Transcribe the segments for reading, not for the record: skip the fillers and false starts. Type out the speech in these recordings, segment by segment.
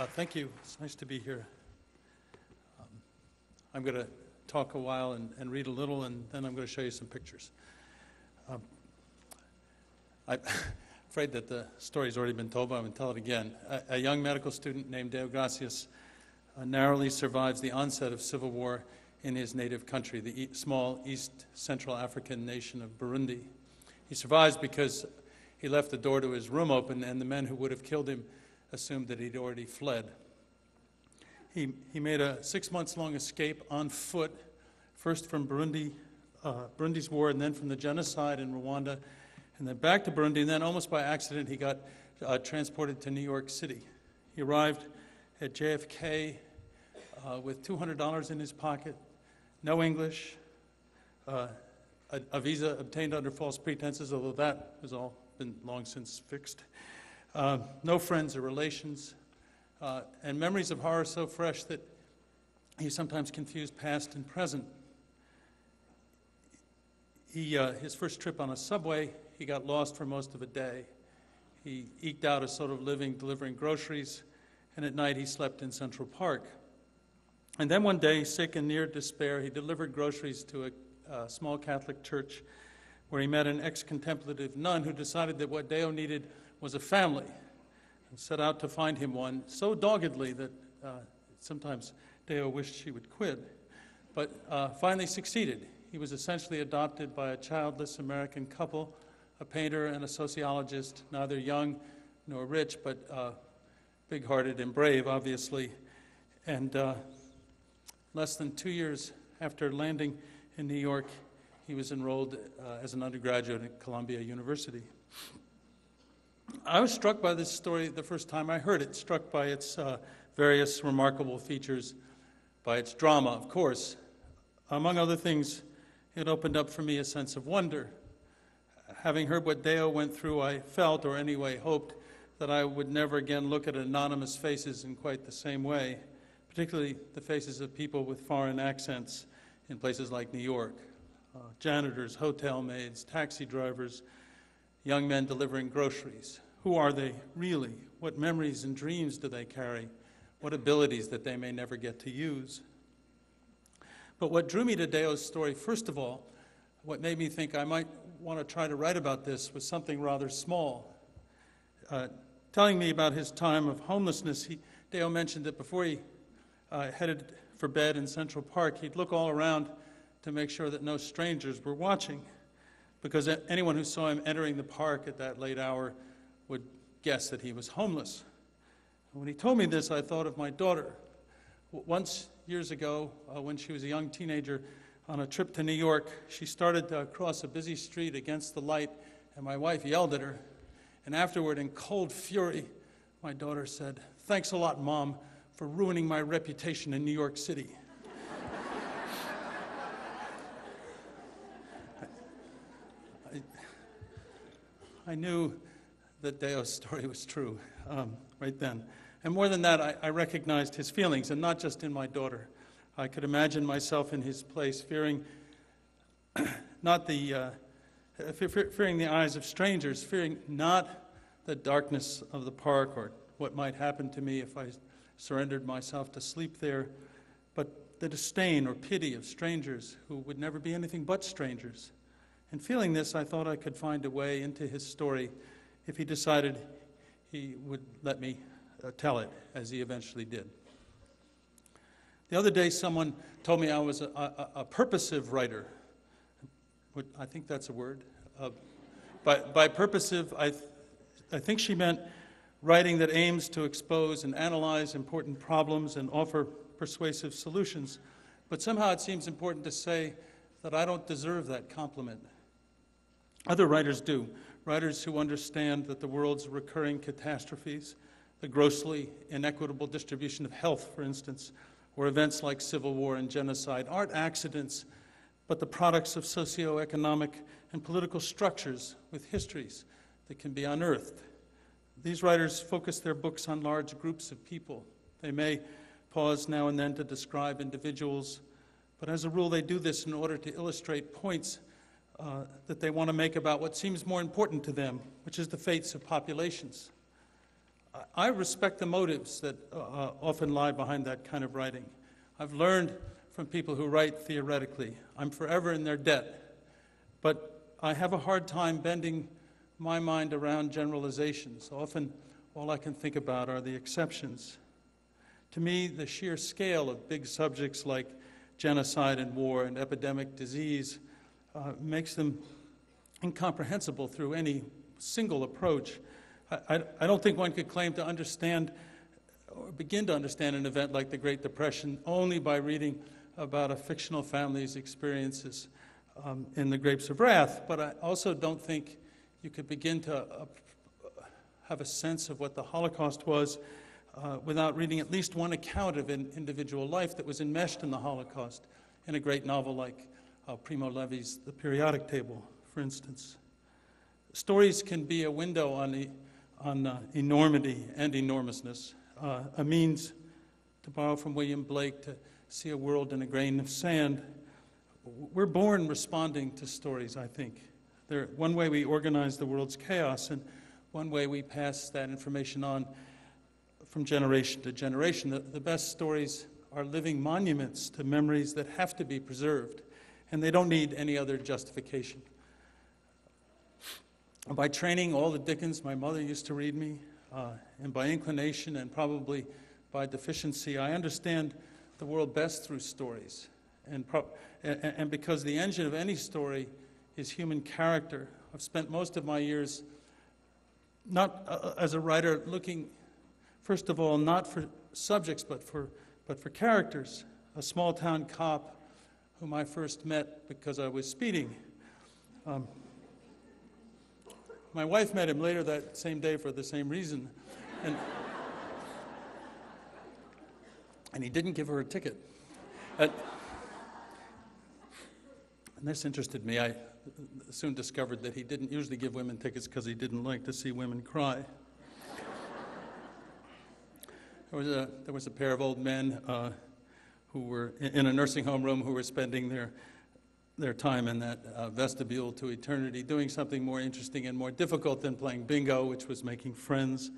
Thank you. It's nice to be here. I'm going to talk a while and read a little, and then I'm going to show you some pictures. I'm afraid that the story's already been told, but I'm going to tell it again. A young medical student named Deo Gracias narrowly survives the onset of civil war in his native country, the small East Central African nation of Burundi. He survives because he left the door to his room open, and the men who would have killed him assumed that he'd already fled. He made a 6 months long escape on foot, first from Burundi's war, and then from the genocide in Rwanda, and then back to Burundi, and then almost by accident he got transported to New York City. He arrived at JFK with $200 in his pocket, no English, a visa obtained under false pretenses, although that has all been long since fixed. No friends or relations, and memories of horror so fresh that he sometimes confused past and present. His first trip on a subway, he got lost for most of a day. He eked out a sort of living delivering groceries, and at night he slept in Central Park. And then one day, sick and near despair, he delivered groceries to a small Catholic church where he met an ex-contemplative nun who decided that what Deo needed was a family, and set out to find him one so doggedly that sometimes Deo wished she would quit, but finally succeeded. He was essentially adopted by a childless American couple, a painter and a sociologist, neither young nor rich, but big-hearted and brave, obviously. And less than 2 years after landing in New York, he was enrolled as an undergraduate at Columbia University. I was struck by this story the first time I heard it, struck by its various remarkable features, by its drama, of course. Among other things, it opened up for me a sense of wonder. Having heard what Deo went through, I felt, or anyway hoped, that I would never again look at anonymous faces in quite the same way, particularly the faces of people with foreign accents in places like New York. Janitors, hotel maids, taxi drivers, young men delivering groceries. Who are they really? What memories and dreams do they carry? What abilities that they may never get to use? But what drew me to Deo's story, first of all, what made me think I might want to try to write about this, was something rather small. Telling me about his time of homelessness, Deo mentioned that before he headed for bed in Central Park, he'd look all around to make sure that no strangers were watching, because anyone who saw him entering the park at that late hour would guess that he was homeless. When he told me this, I thought of my daughter. Once, years ago, when she was a young teenager, on a trip to New York, she started to cross a busy street against the light, and my wife yelled at her. And afterward, in cold fury, my daughter said, "Thanks a lot, Mom, for ruining my reputation in New York City." I knew that Deo's story was true right then. And more than that, I recognized his feelings, and not just in my daughter. I could imagine myself in his place, fearing fearing the eyes of strangers, fearing not the darkness of the park or what might happen to me if I surrendered myself to sleep there, but the disdain or pity of strangers who would never be anything but strangers. And feeling this, I thought I could find a way into his story if he decided he would let me tell it, as he eventually did. The other day, someone told me I was a purposive writer. I think that's a word. By purposive, I think she meant writing that aims to expose and analyze important problems and offer persuasive solutions. But somehow it seems important to say that I don't deserve that compliment. Other writers do, writers who understand that the world's recurring catastrophes, the grossly inequitable distribution of health, for instance, or events like civil war and genocide, aren't accidents, but the products of socioeconomic and political structures with histories that can be unearthed. These writers focus their books on large groups of people. They may pause now and then to describe individuals, but as a rule they do this in order to illustrate points that they want to make about what seems more important to them, which is the fates of populations. I respect the motives that often lie behind that kind of writing. I've learned from people who write theoretically. I'm forever in their debt. But I have a hard time bending my mind around generalizations. Often, all I can think about are the exceptions. To me, the sheer scale of big subjects like genocide and war and epidemic disease makes them incomprehensible through any single approach. I don't think one could claim to understand or begin to understand an event like the Great Depression only by reading about a fictional family's experiences in The Grapes of Wrath, but I also don't think you could begin to have a sense of what the Holocaust was without reading at least one account of an individual life that was enmeshed in the Holocaust in a great novel like Primo Levi's The Periodic Table, for instance. Stories can be a window on enormity and enormousness, a means, to borrow from William Blake, to see a world in a grain of sand. We're born responding to stories, I think. They're one way we organize the world's chaos, and one way we pass that information on from generation to generation. The best stories are living monuments to memories that have to be preserved, and they don't need any other justification. By training, all the Dickens my mother used to read me, and by inclination and probably by deficiency, I understand the world best through stories. And because the engine of any story is human character, I've spent most of my years not as a writer looking, first of all, not for subjects, but for characters. A small-town cop whom I first met because I was speeding. My wife met him later that same day for the same reason. And he didn't give her a ticket. And this interested me. I soon discovered that he didn't usually give women tickets because he didn't like to see women cry. There was a pair of old men who were in a nursing home room who were spending their time in that vestibule to eternity doing something more interesting and more difficult than playing bingo, which was making friends.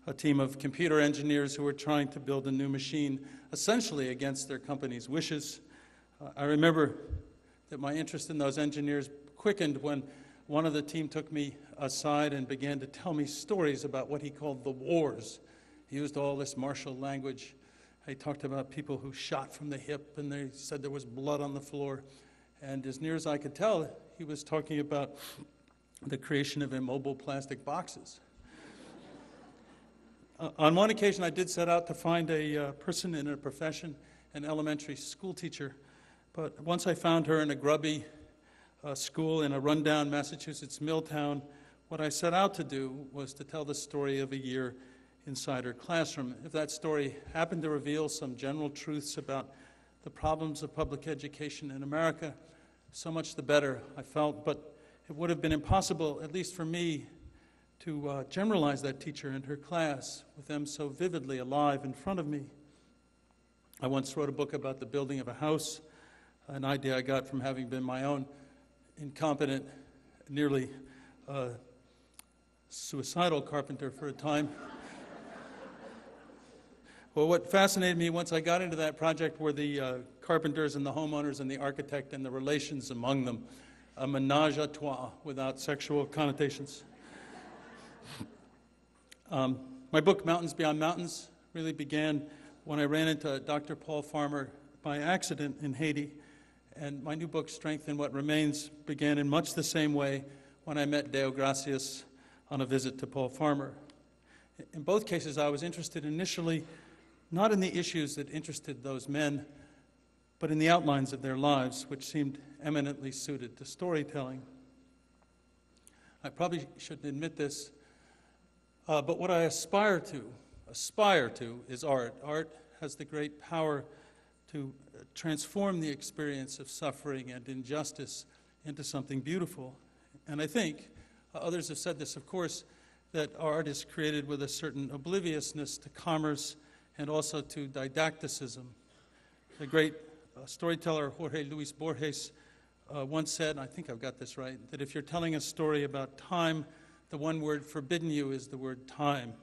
A team of computer engineers who were trying to build a new machine essentially against their company's wishes. I remember that my interest in those engineers quickened when one of the team took me aside and began to tell me stories about what he called the wars. He used all this martial language. He talked about people who shot from the hip, and they said there was blood on the floor. And as near as I could tell, he was talking about the creation of immobile plastic boxes. On one occasion, I did set out to find a person in a profession, an elementary school teacher. But once I found her in a grubby school in a rundown Massachusetts mill town, what I set out to do was to tell the story of a year inside her classroom. If that story happened to reveal some general truths about the problems of public education in America, so much the better, I felt. But it would have been impossible, at least for me, to generalize that teacher and her class with them so vividly alive in front of me. I once wrote a book about the building of a house, an idea I got from having been my own incompetent, nearly suicidal carpenter for a time. Well, what fascinated me once I got into that project were the carpenters and the homeowners and the architect and the relations among them, a menage a trois without sexual connotations. My book, Mountains Beyond Mountains, really began when I ran into Dr. Paul Farmer by accident in Haiti. And my new book, Strength in What Remains, began in much the same way when I met Deo Gracias on a visit to Paul Farmer. In both cases, I was interested initially not in the issues that interested those men, but in the outlines of their lives, which seemed eminently suited to storytelling. I probably shouldn't admit this, but what I aspire to is art. Art has the great power to transform the experience of suffering and injustice into something beautiful. And I think, others have said this, of course, that art is created with a certain obliviousness to commerce and also to didacticism. The great storyteller Jorge Luis Borges once said, and I think I've got this right, that if you're telling a story about time, the one word forbidden you is the word time.